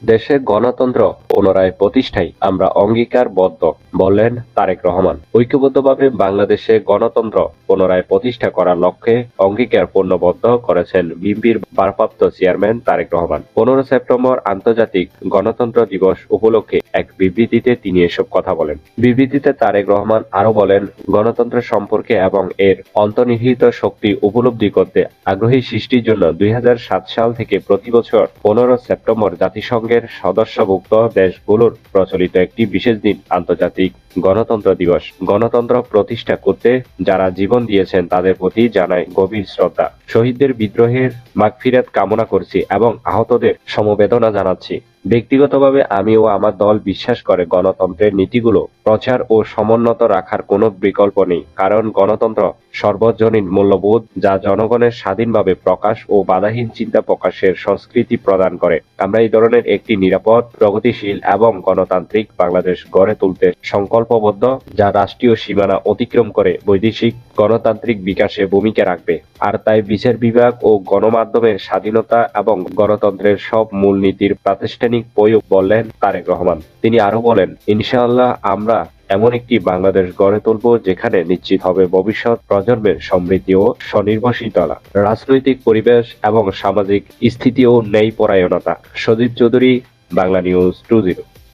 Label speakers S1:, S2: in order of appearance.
S1: দেশে গণতন্ত্র পুনরায় প্রতিষ্ঠায় আমরা অঙ্গীকারবদ্ধ, বললেন তারেক রহমান। ঐক্যবদ্ধভাবে বাংলাদেশে গণতন্ত্র পুনরায় প্রতিষ্ঠা করার লক্ষ্যে অঙ্গীকার পূর্ণবদ্ধ করেছেন বিএনপির ভারপ্রাপ্ত চেয়ারম্যান তারেক রহমান। 15 সেপ্টেম্বর আন্তর্জাতিক গণতন্ত্র দিবস উপলক্ষে এক বিবৃতিতে তিনি এসব কথা বলেন। বিবৃতিতে তারেক রহমান আরো বলেন, গণতন্ত্র সম্পর্কে এবং এর অন্তর্নিহিত শক্তি উপলব্ধি করতে আগ্রহী সৃষ্টির জন্য 2007 সাল থেকে প্রতি বছর 15 সেপ্টেম্বর জাতিসংঘের সদস্যভুক্ত দেশগুলোর প্রচলিত একটি বিশেষ দিন আন্তর্জাতিক গণতন্ত্র দিবস। গণতন্ত্র প্রতিষ্ঠা করতে যারা জীবন দিয়েছেন তাদের প্রতি জানাই গভীর শ্রদ্ধা। শহীদদের বিদ্রোহের মাগফিরাত কামনা করছি এবং আহতদের সমবেদনা জানাচ্ছি। ব্যক্তিগতভাবে আমি ও আমার দল বিশ্বাস করে গণতন্ত্রের নীতিগুলো প্রচার ও সমুন্নত রাখার কোনো বিকল্প নেই, কারণ গণতন্ত্র সর্বজনীন মূল্যবোধ যা জনগণের স্বাধীনভাবে প্রকাশ ও বাধাহীন চিন্তা প্রকাশের সংস্কৃতি প্রদান করে। আমরা এই ধরনের একটি নিরাপদ, প্রগতিশীল এবং গণতান্ত্রিক বাংলাদেশ গড়ে তুলতে সংকল্পবদ্ধ, যা রাষ্ট্রীয় সীমানা অতিক্রম করে বৈদেশিক গণতান্ত্রিক বিকাশে ভূমিকা রাখবে। আর তাই বিচার বিভাগ ও গণমাধ্যমের স্বাধীনতা এবং গণতন্ত্রের সব মূলনীতির প্রাতিষ্ঠানিক প্রয়োগ, বললেন তারেক রহমান। তিনি আরো বলেন, ইনশাআল্লাহ আমরা এমন একটি বাংলাদেশ গড়ে তুলব যেখানে নিশ্চিত হবে ভবিষ্যৎ প্রজন্মের সমৃদ্ধি ও স্বনির্ভরশীলতা, রাজনৈতিক পরিবেশ এবং সামাজিক স্থিতি ও ন্যায়পরায়ণতা। সজীব চৌধুরী, বাংলা নিউজ 20।